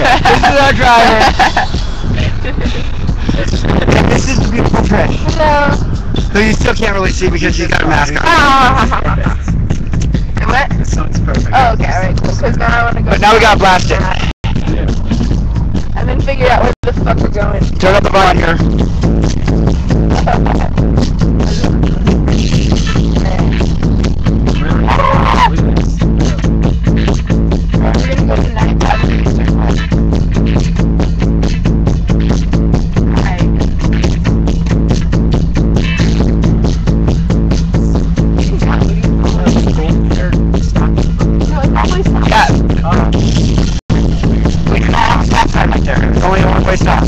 Okay, this is our driver. And this is the beautiful Trish. Hello. Who you still can't really see because she's got a mask on. What? This song's perfect. Oh, okay, alright, cool. Because now I want to go. But now we got blasted. And then figure out where the fuck we're going. Turn up the volume here. We're gonna go to 9,000 Eastern Park. Yeah. We can have a stop sign right there. It's only a one-way stop.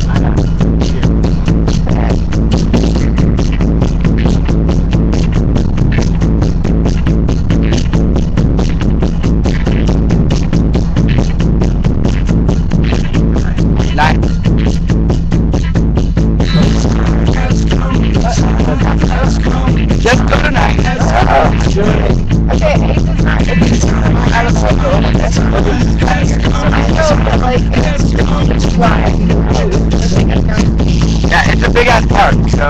Just go to 9. Okay, 8 is not. It's out of the Yeah, it's a big ass park, so.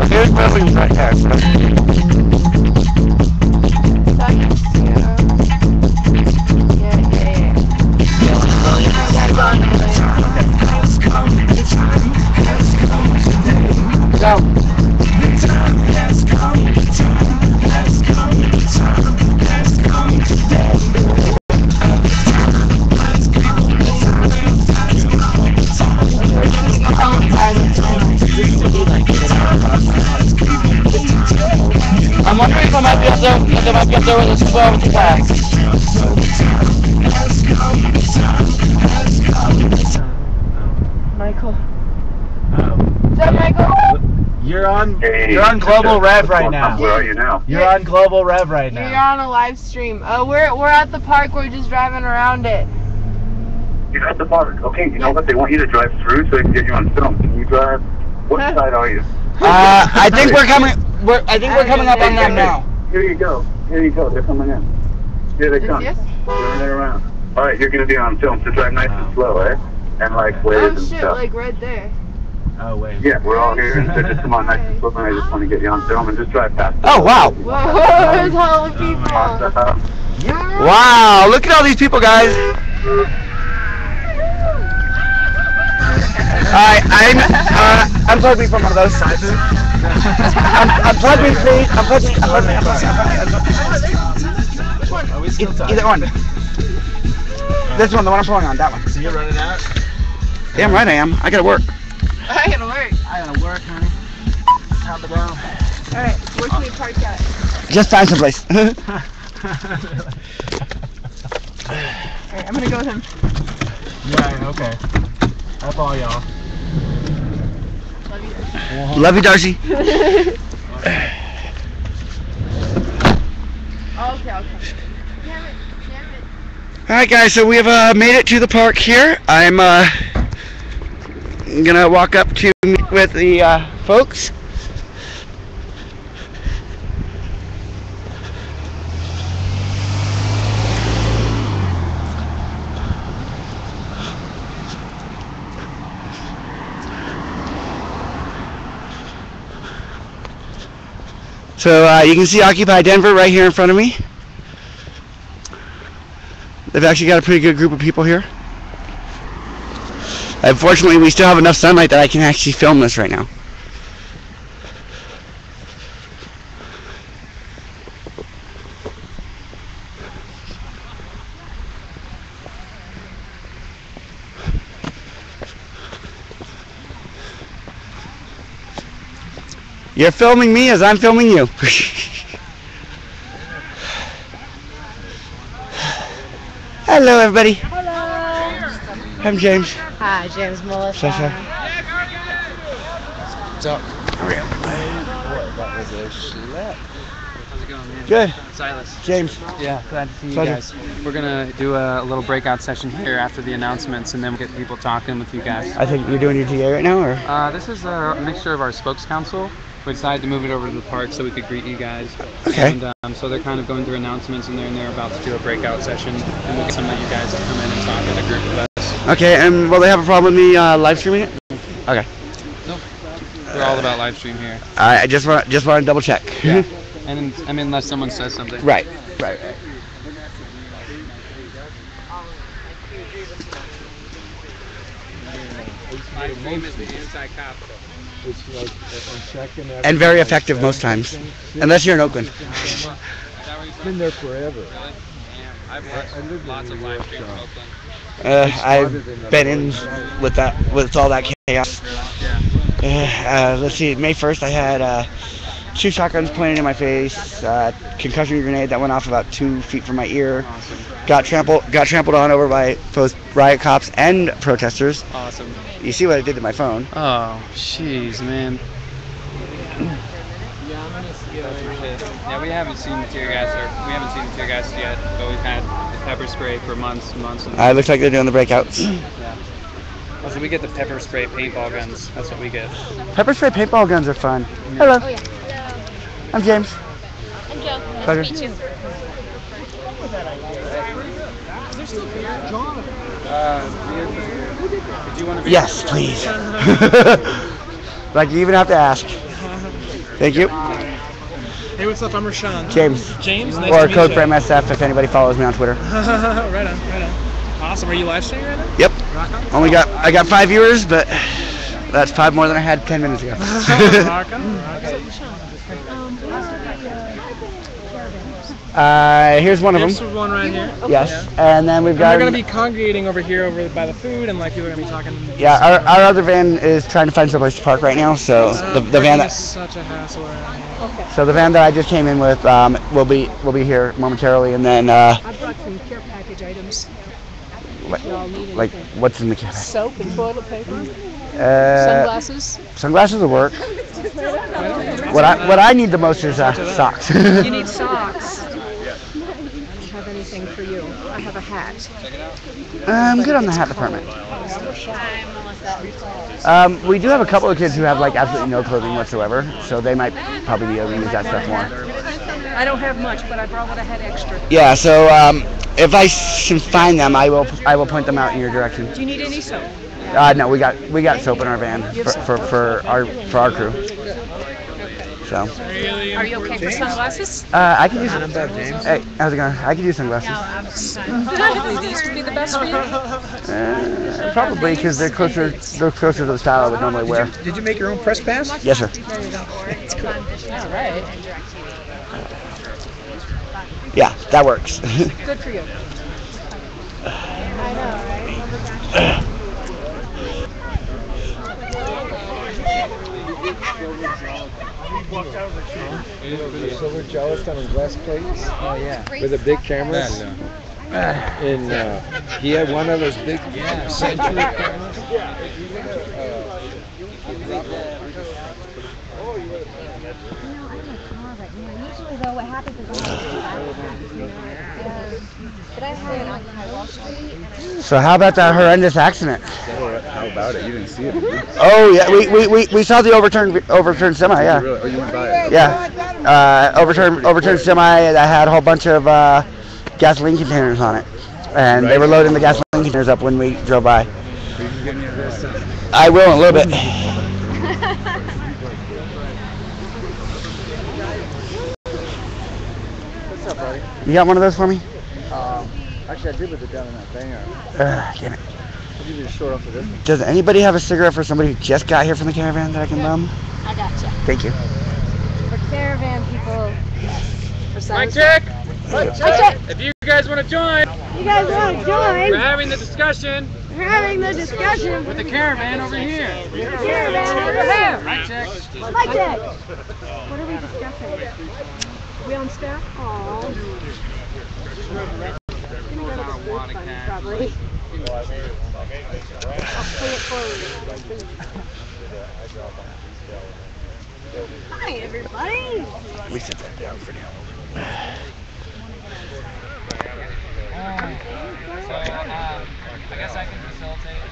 There's buildings right there, so. Go. I'm wondering if I might be up there, with a square with the flag. Michael. Is that Michael? You're on Global Rev right now. Where are you now? You're on Global Rev right now. You're on a live stream. We're at the park. We're just driving around it. You're at the park. Okay, you know what? They want you to drive through so they can get you on film. Can you drive? What side are you? I think we're coming. We're coming up on them now. Here you go. Here you go. They're coming in. Here they come. Yes? They're around. All right, you're gonna be on film, so drive nice and slow, eh? And like wave Oh and shit, stuff. like right there. Oh wait. Yeah, we're all here, and so just come on nice and slow. And I just want to get you on film and just drive past. Oh wow! Whoa, there's all the people. Wow! Look at all these people, guys. Unplug me from one of those. Unplug me, please. Unplug me. Either one. This one, the one I'm pulling on. That one. So you're running out? Damn right I am. I gotta work. I gotta work. I gotta work, honey. Time to go. Alright, where can we park at? Just find some place. Alright, I'm gonna go with him. Yeah, okay. That's all y'all. Love you. Love you, Darcy. Okay. Damn it. Alright guys, so we have made it to the park here. I'm gonna walk up to meet with the folks. So you can see Occupy Denver right here in front of me. They've actually got a pretty good group of people here. Unfortunately, we still have enough sunlight that I can actually film this right now. You're filming me as I'm filming you. Hello, everybody. Hello. I'm James. Hi, James Melissa. Sasha. What's up? How's it going, man? Good. Silas. James. Yeah, glad to see you Pleasure. guys. We're gonna do a little breakout session here after the announcements, and then we'll get people talking with you guys. I think you're doing your TA right now, or? This is a mixture of our spokes council we decided to move it over to the park so we could greet you guys. Okay. And so they're kind of going through announcements, and they're about to do a breakout session, and we'll get some of you guys to come in and talk as a group with us. Okay, and will they have a problem with me live streaming it? Okay. Nope. We're all about live stream here. I just want to double check. Yeah. And I mean, unless someone says something. Right. Live stream is the inside cop. It's like a second. And very effective most times, unless you're in Oakland. It's been there forever. Really? Yeah. I've watched lots of live streams in Oakland. I've been in with all that chaos. Let's see, May 1st I had 2 shotguns pointed in my face, concussion grenade that went off about 2 feet from my ear. Awesome. Got trampled on over by both riot cops and protesters. Awesome. You see what I did to my phone? Oh, jeez, man. Yeah, we haven't seen the tear gas, yet, but we've had the pepper spray for months and months. It looks like they're doing the breakouts. Yeah. Also, we get the pepper spray paintball guns. That's what we get. Pepper spray paintball guns are fun. Hello. I'm James. I'm Joe. Pleasure. Nice to meet you. Did you want to be? Yes, please. Like you even have to ask. Thank you. Hey, what's up? I'm Rashawn. James. James, nice Or to meet code you. for MSF if anybody follows me on Twitter. Right on. Awesome. Are you live streaming right now? Yep. Rock on. I got 5 viewers, but that's 5 more than I had 10 minutes ago. Rock on. Here's one of Here's them. one right here. Yes, and then we've And got. we're gonna be congregating over here, over by the food, and like people are gonna be talking. Yeah, our other van is trying to find someplace to park right now, so the van is that such a hassle around here. so the van that I just came in with will be here momentarily, and then I brought some care package items. like what's in the care? Soap and toilet paper. Sunglasses. Sunglasses. Sunglasses will work. What I need the most is socks. You need socks. I don't have anything for you. I have a hat. I'm good on the hat department. We do have a couple of kids who have like absolutely no clothing whatsoever, so they might probably be able to use that stuff more. I don't have much, but I brought what I had extra. Yeah, so if I can find them, I will point them out in your direction. Do you need any soap? No, we got soap in our van for our crew. So. Are you okay for sunglasses? I can use. Hey, how's it going? I can use sunglasses. Probably these would be the best for you. Probably because they're closer to the style I would normally wear. Did you make your own press pass? Yes, sir. There you go. All right. Yeah, that works. Good for you. Silver gelatin on glass plates. Oh yeah. With the big cameras. And he had one of those big Century cameras. Usually though, what happens is but I had it on Wall Street. So how about that horrendous accident? How about it? You didn't see it, did you? Oh yeah, we saw the overturned semi. Yeah. Really? Oh, you went by it? Yeah. Overturned semi that had a whole bunch of gasoline containers on it, and they were loading the gasoline containers up when we drove by. So you can get me a this. I will in a little bit. What's up, buddy? You got one of those for me? Actually, I did put it down in that banger. Damn it. I'll give you a short off of this one. Does anybody have a cigarette for somebody who just got here from the caravan that I can bum? I gotcha. Thank you. For caravan people, yes. Mic check. Mic check. If you guys want to join, You guys want to join? we're having the discussion We're having the discussion with the caravan over here. with the caravan over here. Mic check. Mic check. What are we discussing? We on staff? Aww. Probably. I'll play it forward. Hi, everybody. We sit that down for now. So, I guess I can facilitate.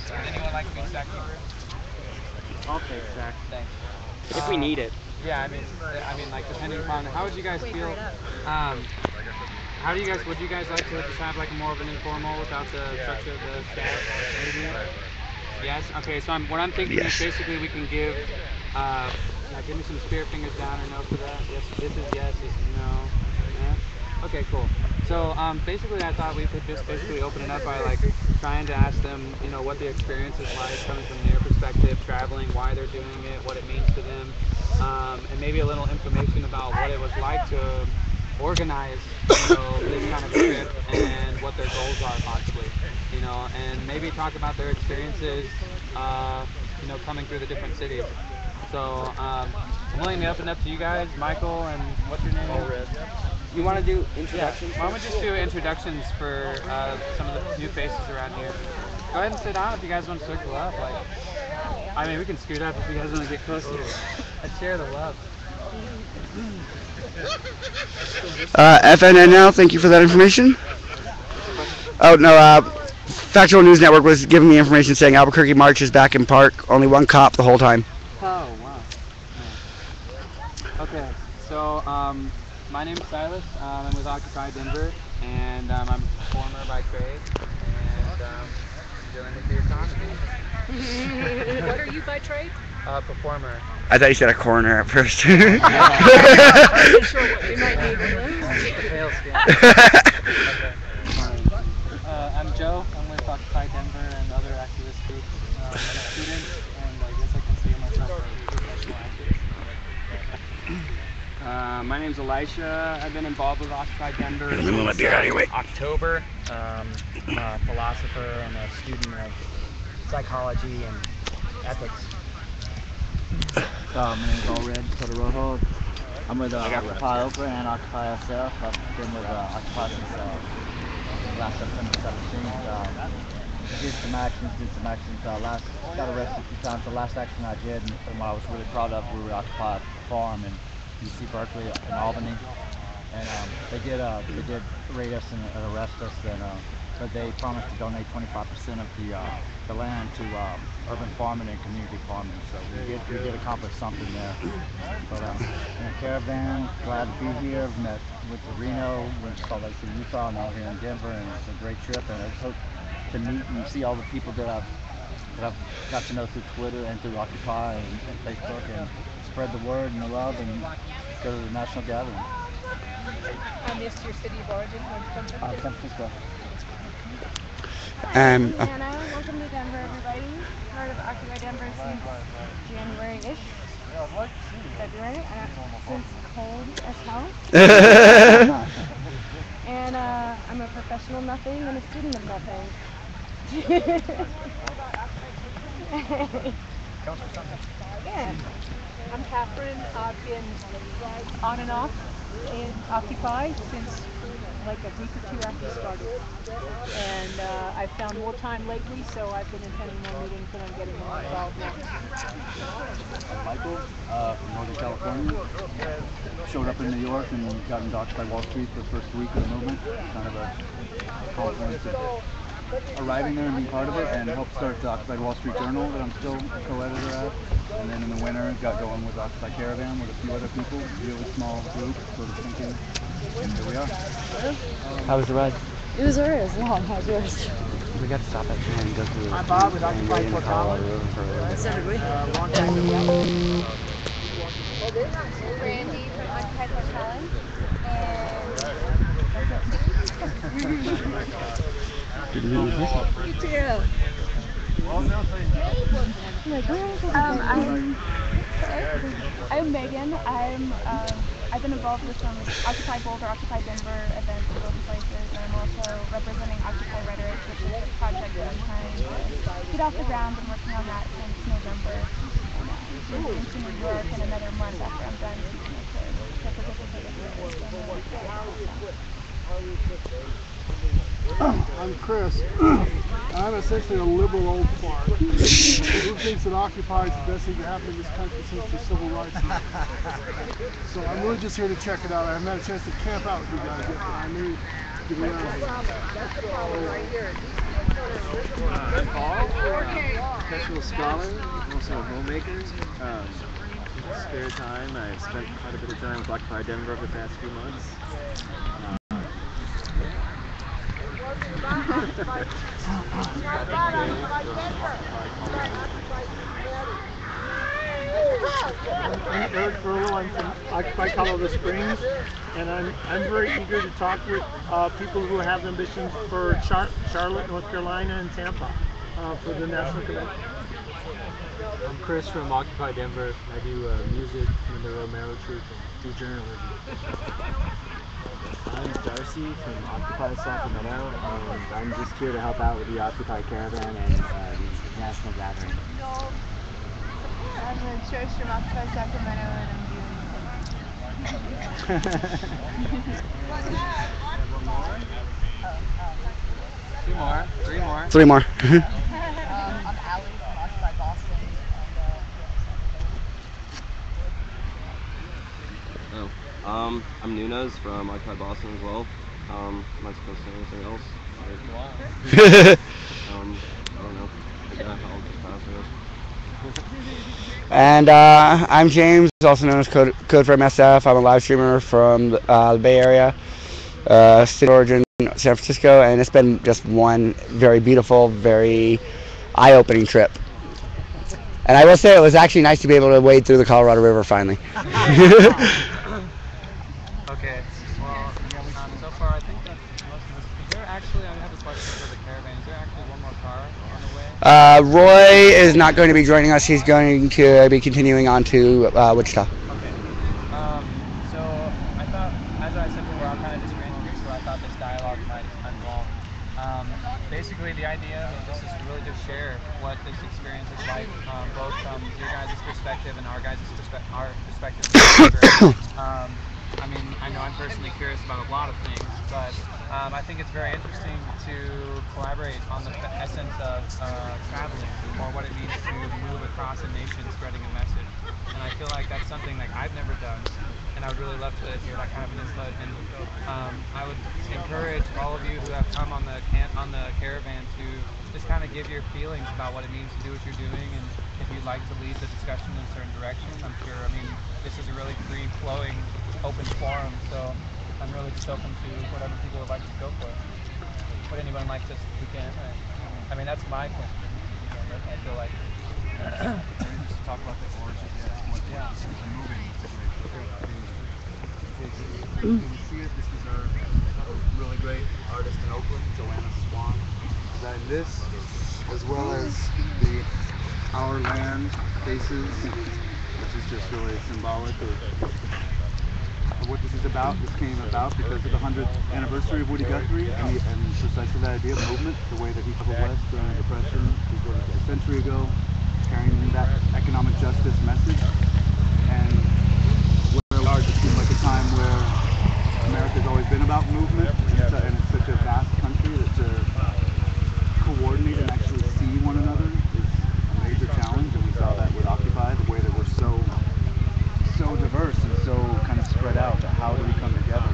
Would anyone like to be sack keeper? I'll take sack. Thanks. If we need it. Yeah, I mean, like depending upon how would you guys feel? How do you guys? Would you guys like to just have like more of an informal without the structure of the staff? Maybe. Yes. Okay. So what I'm thinking is basically we can give. Give me some spirit fingers down or no for that. Yes. This is yes. This is no. Yeah. Okay. Cool. So basically, I thought we could just basically open it up by like trying to ask them, you know, what the experience is like coming from their perspective, traveling, why they're doing it, what it means to them, and maybe a little information about what it was like to organize, you know, this kind of a trip and what their goals are possibly, you know, and maybe talk about their experiences, you know, coming through the different cities. So I'm willing to open up to you guys, Michael, and what's your name? You want to do introductions? Yeah. Why don't we just do introductions for some of the new faces around here? Go ahead and sit down if you guys want to circle up. Like, I mean, we can scoot up if you guys want to get closer. I'd share the love. FNNL, thank you for that information. Oh, no, Factual News Network was giving me information saying Albuquerque March is back in park. Only one cop the whole time. Oh, wow. Yeah. Okay, so my name is Silas. I'm with Occupy Denver, and I'm a performer by trade, and I'm dealing with the economy. What are you by trade? Performer. I thought you said a coroner at first. I'm not sure what we might need. Pale skin. Okay. I'm Joe. I'm with Occupy Denver and other activist groups. I'm a student, and I guess I consider myself a professional activist. My name's Elisha. I've been involved with Occupy Denver since October. I'm a philosopher and a student of psychology and ethics. My name is Allred Todorojo. I'm with Occupy Oakland and Occupy SF. I've been with Occupy since last September 17th. Did some actions. Got arrested a few times. The last action I did, and what I was really proud of, we were Occupy Farm in UC Berkeley in Albany. And they did raid us and arrest us, but they promised to donate 25% of the land to urban farming and community farming. So we did accomplish something there. But in a caravan, glad to be here. Met with Reno, went to Salt Lake City, Utah, and out here in Denver, and it's a great trip. And I just hope to meet and see all the people that I've got to know through Twitter and through Occupy and Facebook, and spread the word and the love, and go to the national gathering. I missed your city of origin. Where'd you come from? San Francisco. Anna, welcome to Denver, everybody. Part of Occupy Denver since January-ish. February, since cold as hell. And I'm a professional nothing and a student of nothing. Yeah. I'm Catherine. I've been on and off in Occupy since like a week or two after it started. And I've found more time lately, so I've been attending more meetings and I'm getting more involved now. I'm Michael from Northern California. Showed up in New York and got into Occupy Wall Street the first week of the movement. Kind of a confluence of arriving there and being part of it, and helped start the Occupy Wall Street Journal that I'm still a co-editor at. And then in the winter got going with Occupy Caravan with a few other people, really small group, sort of thinking, and here we are. How was the ride? It was alright, it was long. How was yours? We got to stop at and go through Hi Bob, with Occupy Fort Collins. So did we? Randy from Occupy Fort Collins, I'm Megan. I've been involved with some Occupy Boulder, Occupy Denver events in both places, and I'm also representing Occupy Rhetoric, which is a project that I'm trying to get off the ground. and working on that since November. And moving to New York in another month after I'm done teaching it to participate in it. I'm Chris. I'm essentially a liberal old fart who thinks that Occupy is the best thing to happen in this country since the civil rights movement. So I'm really just here to check it out. I haven't had a chance to camp out with you guys yet, but I knew to get around here. I'm Paul, professional scholar, also a homemaker. spare time. I've spent quite a bit of time with Occupy Denver over the past few months. I'm Eric Furlow. I'm from Occupy Colorado Springs, and I'm very eager to talk with people who have ambitions for Charlotte, North Carolina, and Tampa for the national convention. I'm Chris from Occupy Denver. I do music in the Romero Troupe and do journalism. I'm Darcy from Occupy Sacramento, and I'm just here to help out with the Occupy Caravan and the National Gathering. I'm Trish from Occupy Sacramento, and I'm Three more. Three more. I'm Allie from Occupy Boston. I'm Nunez from Occupy Boston as well. Am I supposed to say anything else? I don't know. Yeah, I'll just pass, I guess. And I'm James, also known as Code for MSF. I'm a live streamer from the Bay Area, city of origin, San Francisco, and it's been just one very beautiful, very eye-opening trip. And I will say it was actually nice to be able to wade through the Colorado River finally. Okay, well, so far I think that's most of this. Is there actually, I have a question for the caravan, is there actually one more car on the way? Roy is not going to be joining us. He's going to be continuing on to Wichita. Okay. So I thought, as I said before, I'm kind of just random, so I thought this dialogue might involve. Basically, the idea of this is really to share what this experience is like, both from your guys' perspective and our perspective. I mean, I know I'm personally curious about a lot of things, but I think it's very interesting to collaborate on the essence of traveling, or what it means to move across a nation spreading a message. And I feel like that's something like I've never done, and I would really love to hear that kind of an input. And I would encourage all of you who have come on the caravan to just kind of give your feelings about what it means to do what you're doing, and if you'd like to lead the discussion in a certain direction. I'm sure, I mean, this is a really free-flowing, open forum, so I'm really just open to whatever people would like to go for. Would anyone like to begin? I mean, that's my question. I feel like just talk about the origin. Yeah. Moving. You can see it. This is our really great artist in Oakland, Joanna Swan, designed this, as well as the Our Land faces, which is just really symbolic of what this is about. This came about because of the 100th anniversary of Woody Guthrie and precisely that idea of movement, the way that he traveled west during the Depression a century ago, carrying that economic justice message. And where we are just seems like a time where America's always been about movement, and it's such a vast country that to coordinate and actually see one another is a major challenge, and we saw that with Occupy, the way that we're so diverse and so kind of spread out, that how do we come together?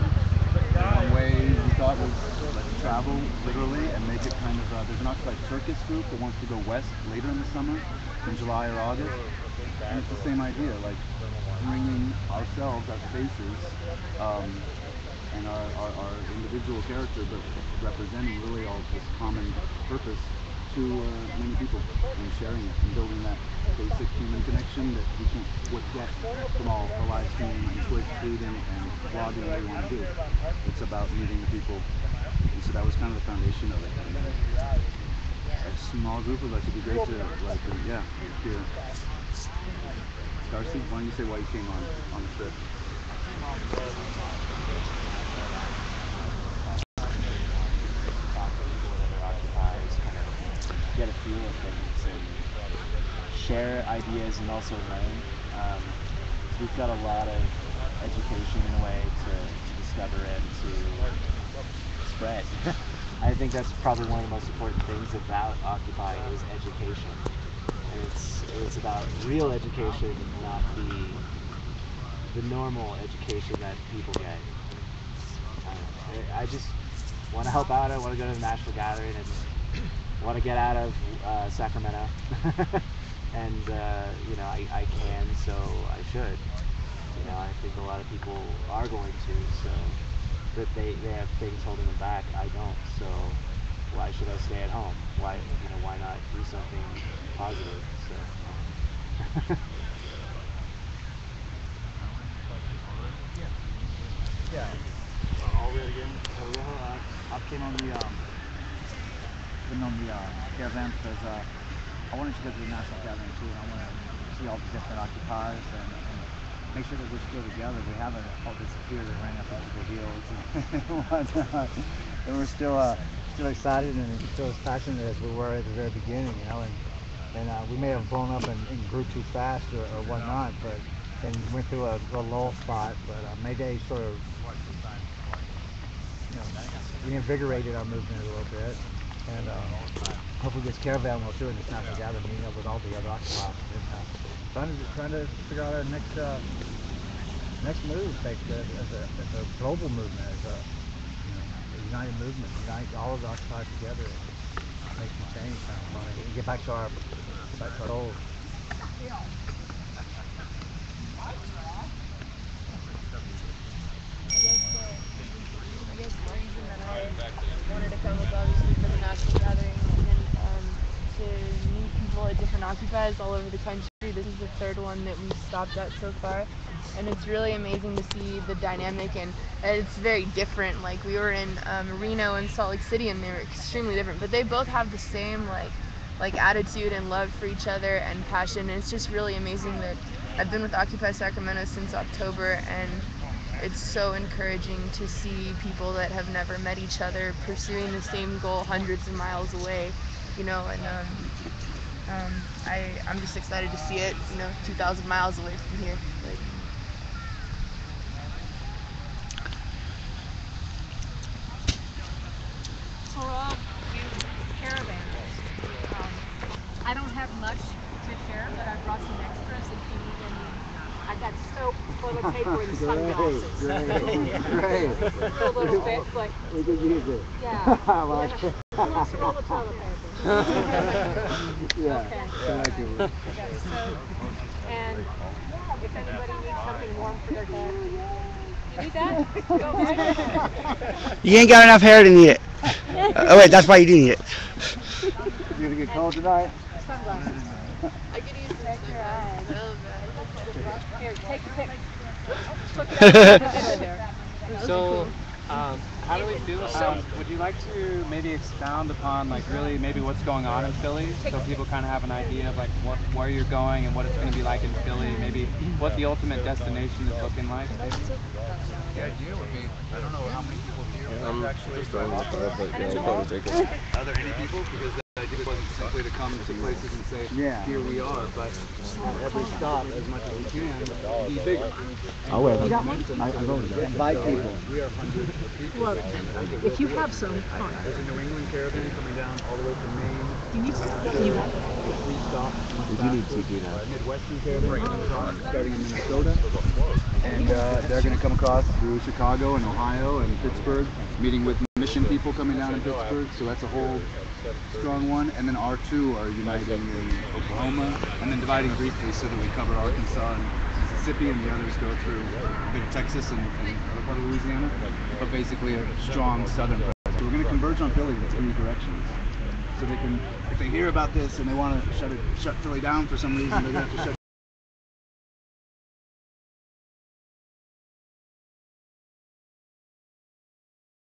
One way we thought was let's travel literally and make it kind of, there's an Occupy circus group that wants to go west later in the summer, in July or August, and it's the same idea, like bringing ourselves, our faces, and our individual character, but representing really all this common purpose to many people, and sharing it and building that basic human connection that we can't get from all the live streaming and Twitch tweeting and blogging that we want to do. It's about meeting the people, and so that was kind of the foundation of it. And a small group of us would be great to hear. Darcy, why don't you say why you came on the trip? Get a feel of things and share ideas and also learn. We've got a lot of education in a way to discover and to spread. I think that's probably one of the most important things about Occupy is education. And it's about real education, not the normal education that people get. I just want to help out. I want to go to the National Gathering and want to get out of Sacramento. and you know, I can, so I should. You know, I think a lot of people are going to, so, but they have things holding them back. I don't, so why should I stay at home? Why, you know, why not do something positive? So. Yeah. All red again. I've been on the caravan because I wanted to go to the national caravan too, and I want to see all the different occupiers and make sure that we're still together. We haven't all disappeared and ran up into the hills and whatnot. And we're still excited and still as passionate as we were at the very beginning, you know. And we may have blown up and grew too fast or whatnot, but and went through a lull spot. But Mayday sort of, you know, reinvigorated our movement a little bit. And hopefully this caravan will do in this national gathering, meeting up with all the other occupiers and trying to figure out our next move, like as a global movement, as a, you know, a united movement, unite all of the occupiers together, and make some change, and get back to our goals. I guess the reason that I wanted to come was obviously for the national gathering and to meet people at different occupies all over the country. This is the third one that we've stopped at so far, and it's really amazing to see the dynamic, and it's very different. Like we were in Reno and Salt Lake City, and they were extremely different, but they both have the same like attitude and love for each other and passion, and it's just really amazing that I've been with Occupy Sacramento since October, and it's so encouraging to see people that have never met each other pursuing the same goal hundreds of miles away, you know, and I'm just excited to see it, you know, 2,000 miles away from here. Like, For all you caravanners, I don't have much to share, but I brought some extras if you need any. I got soap, toilet paper, and sunglasses. Great. A little bit, but we could use it. yeah. I like it. Who wants to roll the toilet paper? Yeah. Okay. Thank you. I got soap, and if anybody needs something warm for their head. You need that? Go ahead. You ain't got enough hair to need it. Oh wait, that's why you do need it. You gonna get cold tonight? Sunglasses. I could use some sunglasses so bad. Here, take a pic. Look it up in the middle there. So, how do we feel? Would you like to maybe expound upon like really maybe what's going on in Philly, so people kind of have an idea of like where you're going and what it's going to be like in Philly, maybe what the ultimate destination is looking like? The idea would be, I don't know how many people here are actually just throwing the car, but yeah, I'll probably take it. Are there any people? Because the idea wasn't simply to come to places and say, here we are, but every stop, as much as we can, be bigger. I'll wear them. I Invite people. We are hundreds of people. Well, if you have some, fine. There's a New England caravan coming down all the way from Maine. You need some? You want? 3 stops. You need TG now. Midwestern caravan starting in Minnesota. And they're going to come across through Chicago and Ohio and Pittsburgh, meeting with mission people coming down in Pittsburgh. So that's a whole strong one. And then our 2 are uniting in Oklahoma, and then dividing briefly so that we cover Arkansas and Mississippi, and the others go through a bit of Texas and other part of Louisiana. But basically a strong southern presence. So we're going to converge on Philly in 3 directions. So they can, if they hear about this and they want to shut Philly down for some reason, they're going to have to shut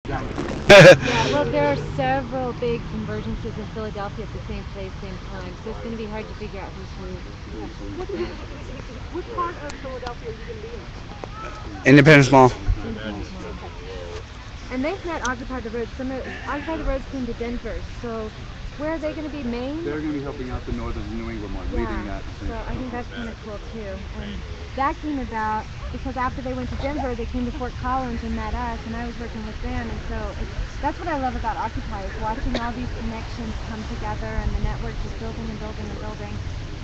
Yeah, well, there are several big convergences in Philadelphia at the same place, same time, so it's going to be hard to figure out who's who. What part of Philadelphia are you going to be in? Independence Mall. And they've met Occupy the Roads. Occupy the Roads came to Denver, so where are they going to be, Maine? They're going to be helping out the northern New England one, leading that. So I think that's kind of cool too. And that came about because after they went to Denver, they came to Fort Collins and met us, and I was working with them. And so that's what I love about Occupy, is watching all these connections come together, and the network is building and building and building.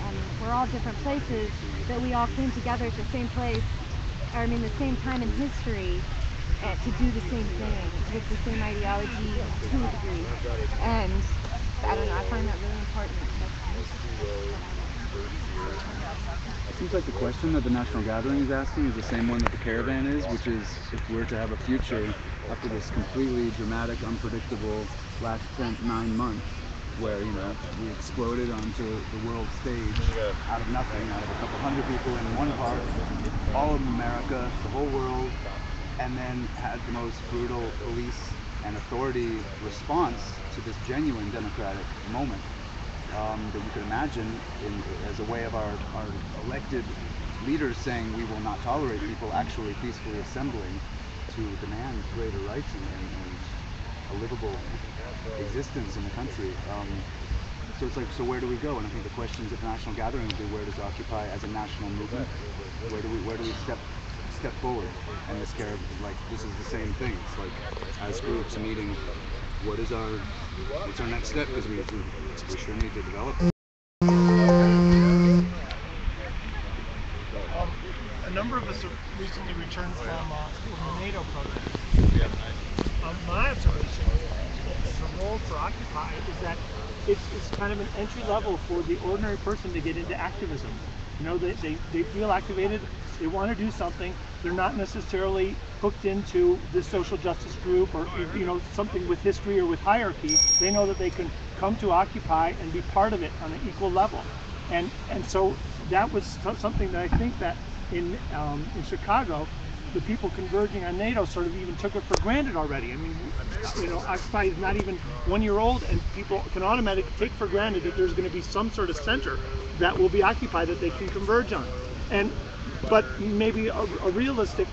And we're all different places, but we all came together at the same place, or I mean the same time in history, to do the same thing with the same ideology to a degree. And I don't know, I find that really important. It seems like the question that the National Gathering is asking is the same one that the Caravan is, which is if we're to have a future after this completely dramatic, unpredictable last spent 9 months, where, you know, we exploded onto the world stage out of nothing, out of a couple hundred people in one part, all of America, the whole world, and then had the most brutal police and authority response to this genuine democratic moment that you could imagine as a way of our elected leaders saying we will not tolerate people actually peacefully assembling to demand greater rights and a livable existence in the country. So it's like, so where do we go? And I think the questions at the National Gathering would be, where does Occupy as a national movement, where do we step forward? And this this is the same thing. It's like, as groups meeting, what's our next step? Because we sure need to develop. A number of us have recently returned from the NATO program. My observation is the role for Occupy is that it's kind of an entry level for the ordinary person to get into activism. You know, they feel activated, they want to do something, they're not necessarily hooked into this social justice group or, you know, something with history or with hierarchy. They know that they can come to Occupy and be part of it on an equal level. And so that was something that I think that in Chicago, the people converging on NATO sort of even took it for granted already. I mean, you know, Occupy is not even 1 year old, and people can automatically take for granted that there's going to be some sort of center that will be Occupy that they can converge on. But maybe a realistic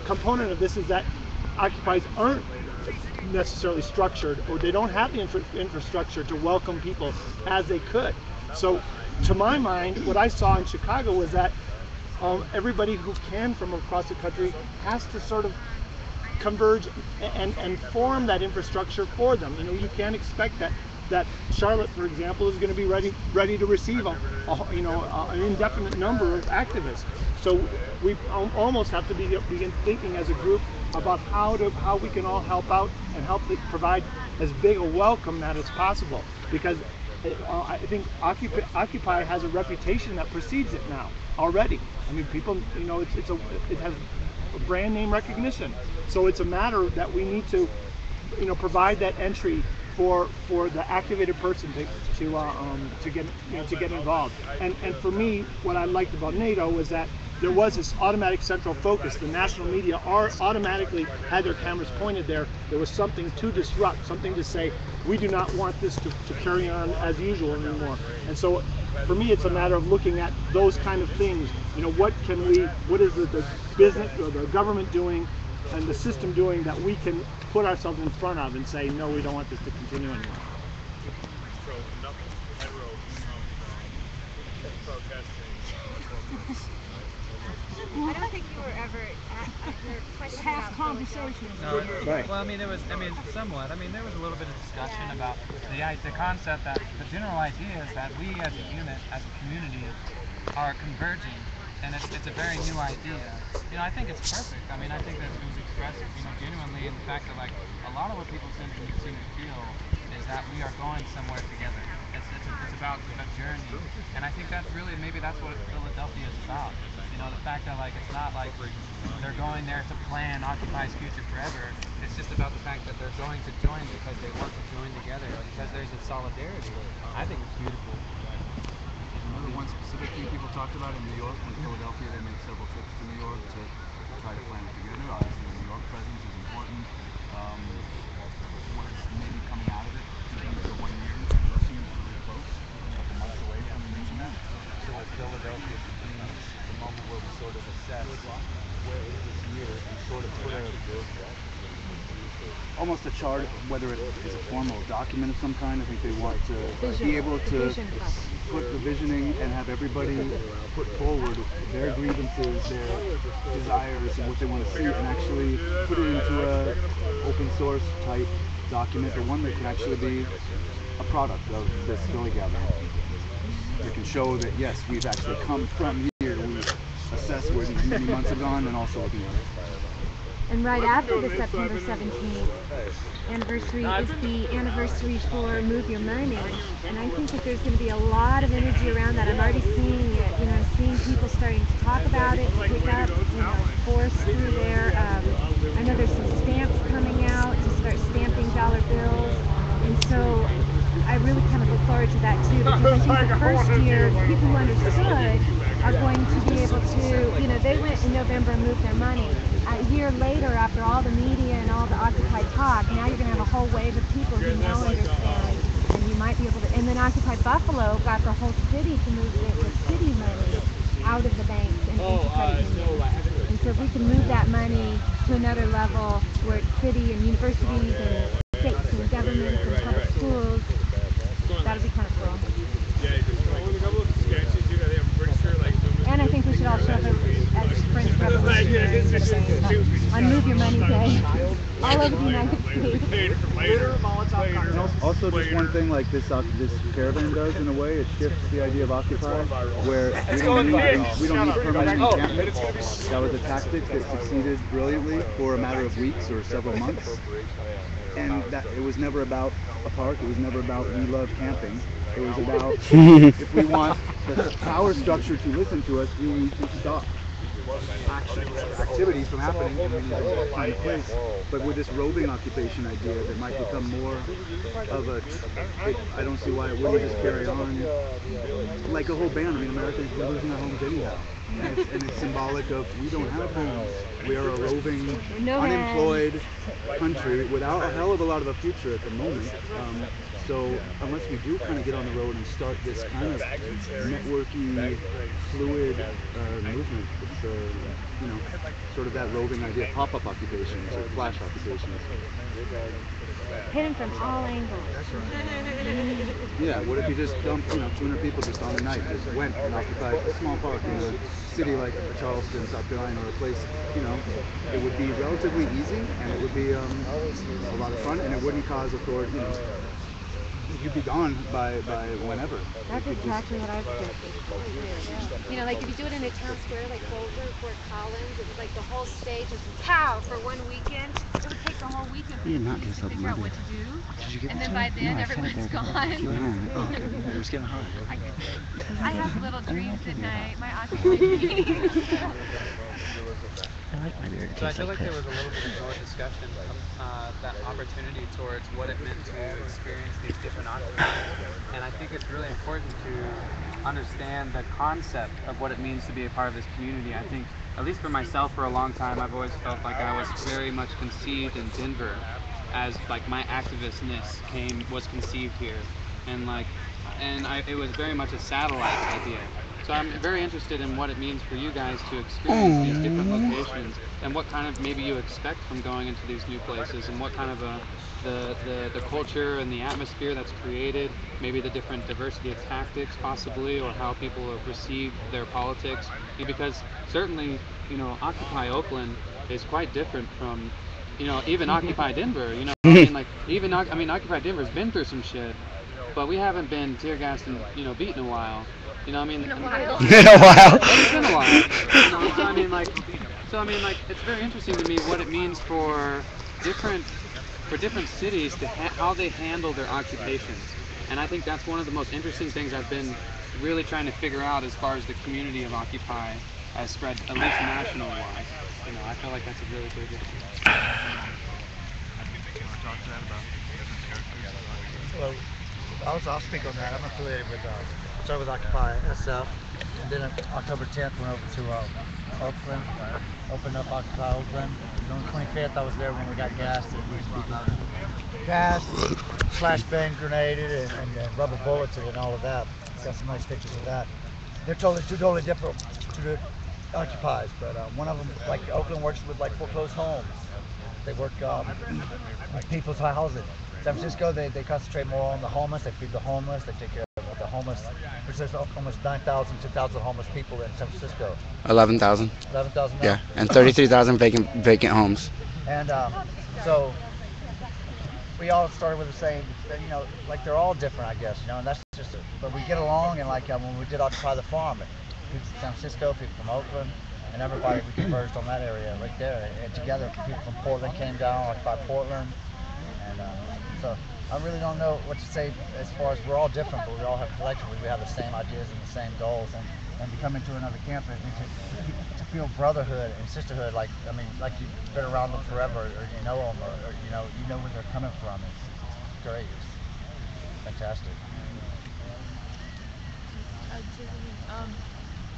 component of this is that Occupies aren't necessarily structured, or they don't have the infrastructure to welcome people as they could. So to my mind, what I saw in Chicago was that everybody who can from across the country has to sort of converge and form that infrastructure for them. You know, you can't expect that Charlotte, for example, is going to be ready to receive an indefinite number of activists. So we almost have to begin thinking as a group about how we can all help out and help provide as big a welcome that as possible, because I think Occupy has a reputation that precedes it now already. I mean, people, you know, it has a brand name recognition. So it's a matter that we need to, you know, provide that entry for the activated person to get involved. And for me, what I liked about NATO was that there was this automatic central focus. The national media automatically had their cameras pointed there. There was something to disrupt, something to say, we do not want this to carry on as usual anymore. And so for me, it's a matter of looking at those kind of things. You know, what is the business or the government doing and the system doing that we can put ourselves in front of and say, no, we don't want this to continue anymore. I don't think you were ever at your question Past conversations. No, right. Well, I mean, somewhat. I mean, there was a little bit of discussion about the concept that the general idea is that we as a unit, as a community, are converging, and it's a very new idea. You know, I think it's perfect. I mean, I think that it was expressed, you know, genuinely in the fact that, like, a lot of what people seem to feel is that we are going somewhere together. It's about a journey, and I think that's really, maybe that's what Philadelphia is about. You know, the fact that, like, it's not like they're going there to plan Occupy's future forever. It's just about the fact that they're going to join because they want to join together, because there's a solidarity. I think it's beautiful. Another one specific thing people talked about in New York and Philadelphia, they made several trips to New York to try to plan it together. Obviously, the New York presence is important. What is maybe coming out of it in terms of 1 year transition is really close, a couple months away from reaching that. So with Philadelphia being the moment where we sort of assess where is this year and sort of put almost a chart, whether it is a formal document of some kind. I think they want to be able to put the visioning and have everybody put forward their grievances, their desires, and what they want to see, and actually put it into a open source type document, or one that can actually be a product of this Philly gathering. It can show that, yes, we've actually come from here, we assess where these many months have gone, and also looking at it. And right after the September 17th anniversary is the anniversary for Move Your Money. And I think that there's going to be a lot of energy around that. I'm already seeing it. You know, I'm seeing people starting to talk about it, pick up, force through there. I know there's some stamps coming out to start stamping dollar bills. And so I really kind of look forward to that too, because I think the first year, the people who understood are going to be able to, they went in November and moved their money. A year later, after all the media and all the Occupy talk, now you're going to have a whole wave of people who now understand, and you might be able to, and then Occupy Buffalo got the whole city to move the city money out of the banks and into credit unions. And so if we can move that money to another level where it's city and universities and states and governments and public schools, that'd be kind of cool. And I think we should all show up as French revolutionaries on Move Your Money Day all over the United States. Also, just one thing like this caravan does in a way, it shifts the idea of Occupy, where we don't need permanent encampment. That was a tactic that succeeded brilliantly for a matter of weeks or several months. And that it was never about a park, it was never about we love camping. It was about if we want the power structure to listen to us, we need to stop activities from happening in any kind of place. But with this roving occupation idea that might become more of a, I don't see why it wouldn't just carry on like a whole band. I mean, Americans are losing their homes anyhow. And it's symbolic of we don't have homes. We are a roving, unemployed country without a hell of a lot of a future at the moment. So unless we do kind of get on the road and start this kind of networky, fluid movement, it's sort of that roving idea, pop-up occupations or flash occupations. Hit them from all angles. Yeah, what if you just dumped, 200 people just on a night, just went and occupied a small park in a city like Charleston, South Carolina, or a place, it would be relatively easy, and it would be a lot of fun, and it wouldn't cause authority, you'd be gone by whenever. That's exactly what I was thinking. Like if you do it in a town square like Boulder, Fort Collins, it's like the whole state just pow for one weekend. It would take the whole weekend for the police to figure out what to do. And then by then everyone's gone. It was getting hot. I have little dreams at night. My occupation. I like my beer. So I feel like there was a little bit more discussion, that opportunity towards what it meant to experience these different occupies. And I think it's really important to understand the concept of what it means to be a part of this community. I think, at least for myself, for a long time, I've always felt like I was very much conceived in Denver, as like my activistness was conceived here, and it was very much a satellite idea. So I'm very interested in what it means for you guys to experience these different locations, and what kind of maybe you expect from going into these new places, and what kind of the culture and the atmosphere that's created, maybe the different diversity of tactics possibly, or how people have received their politics. Because certainly, Occupy Oakland is quite different from, even Occupy Denver. Occupy Denver's been through some shit, but we haven't been tear gassed and beaten a while. In a while. In a while. It's been a while. It's very interesting to me what it means for different cities to how they handle their occupations. And I think that's one of the most interesting things I've been really trying to figure out as far as the community of Occupy has spread, at least national-wise. I feel like that's a really big issue. Well, I'll speak on that. I'm affiliated with, started with Occupy SF, and then on October 10th went over to Oakland, opened up Occupy Oakland. And on the 25th I was there when we got gassed, and people gassed, flashbang grenaded, and rubber bullets and all of that. Got some nice pictures of that. They're two totally different occupies, but one of them, like Oakland, works with like foreclosed homes. They work like people's housing. San Francisco, they concentrate more on the homeless. They feed the homeless. They take care of the homeless. There's almost 9,000, 10,000 homeless people in San Francisco. 11,000. 11,000. Yeah, and 33,000 vacant homes. And so we all started with the same. Like they're all different, I guess. And that's but we get along. And like when we did Occupy the Farm, people from San Francisco, people from Oakland, and everybody, we converged on that area right there. And together, people from Portland came down, occupied Portland. And so I really don't know what to say as far as we're all different, but we all have collectively, we have the same ideas and the same goals. And to come into another camp and to feel brotherhood and sisterhood, like, I mean, like you've been around them forever, or you know them, or you know where they're coming from. It's great. It's fantastic.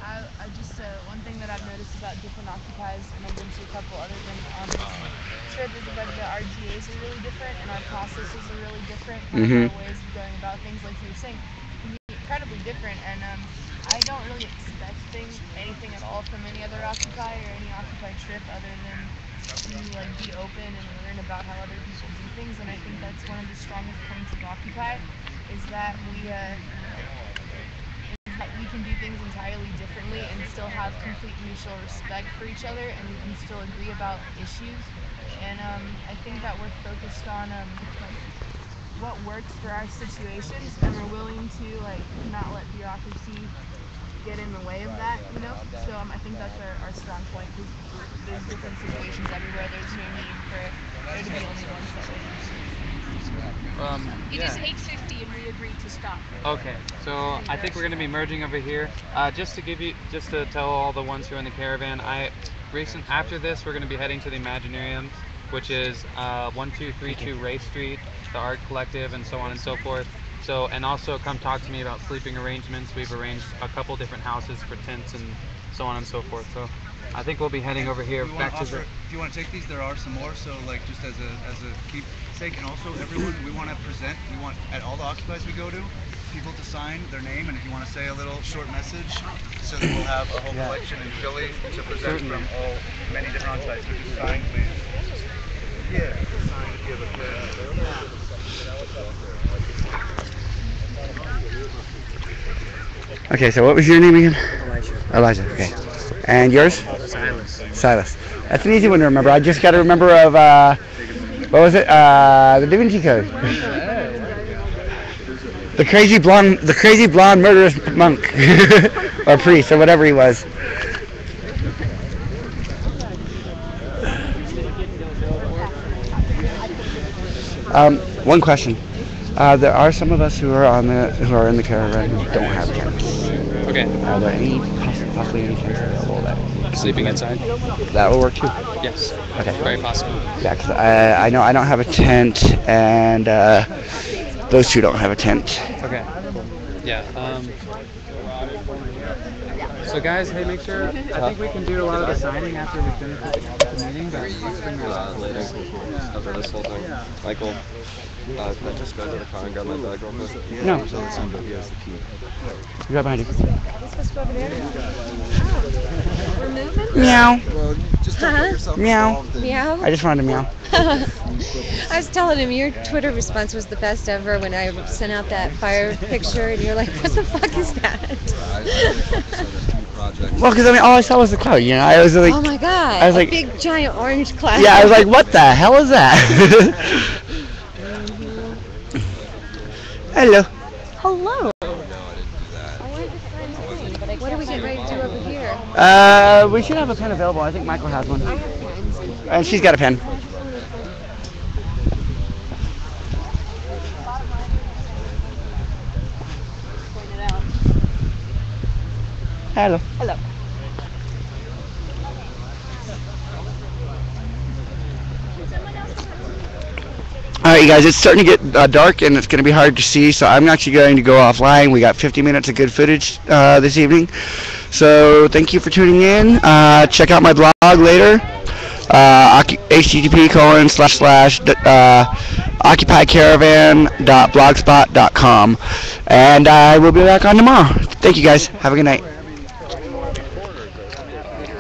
I just one thing that I've noticed about different occupies, and I've been to a couple other than on this trip, is that the RGAs are really different, and our processes are really different. Our ways of going about things, like you were saying, can be incredibly different. And I don't really expect anything at all from any other occupy or any occupy trip, other than to like be open and learn about how other people do things. And I think that's one of the strongest points of occupy, is that we can do things entirely differently and still have complete mutual respect for each other, and we can still agree about issues. And I think that we're focused on what works for our situations, and we're willing to like not let bureaucracy get in the way of that, you know? So I think that's our strong point, because there's different situations everywhere. There's no need for there to be only one set way. It is 8:50 and we agreed to stop. Okay, so I think we're going to be merging over here. Just to tell all the ones who are in the caravan, after this we're going to be heading to the Imaginarium, which is 1232 Ray Street, the Art Collective, and so on and so forth. So, and also come talk to me about sleeping arrangements. We've arranged a couple different houses for tents and so on and so forth. So I think we'll be heading over here back to the... If you want to take these, there are some more. So like just as a keepsake, and also everyone, we want to present. We want at all the occupies we go to, people to sign their name, and if you want to say a little short message, so that we'll have a whole collection in Philly to present from all many different occupies. So just sign, please. Yeah, sign if you have a pen. Okay, so what was your name again? Elijah. Elijah, okay. And yours? Silas. Silas. That's an easy one to remember. I just got to remember of, what was it? The Da Vinci Code. The crazy blonde murderous monk. Or priest, or whatever he was. One question. There are some of us who are in the caravan who don't have tents. Okay. Are there any possibly any tents available that sleeping inside? That will work too. Yes. Okay. Very possible. Yeah, because I know I don't have a tent, and those two don't have a tent. Okay. Yeah. So guys, hey, make sure. I think we can do a lot of the signing after we finish the meeting. But later after this whole thing, Michael. Can I just go to the car and grab my bag real quick? No. Right behind you. We're moving? Meow. Well, just don't put yourself Meow. involved in- Meow? I just wanted to meow. I was telling him your Twitter response was the best ever when I sent out that fire picture, and you're like, what the fuck is that? Well, because I mean, all I saw was the cloud. You know, I was like, oh my god! I was like, big giant orange cloud. Yeah, I was like, what the hell is that? Hello. Hello. What are we getting ready to do over here? We should have a pen available. I think Michael has one. I have pens. And she's got a pen. Hello. Hello. Alright, you guys, it's starting to get dark and it's going to be hard to see, so I'm actually going to go offline. We got 50 minutes of good footage this evening. So thank you for tuning in. Check out my blog later. http://occupycaravan.blogspot.com. And I will be back on tomorrow. Thank you guys. Have a good night.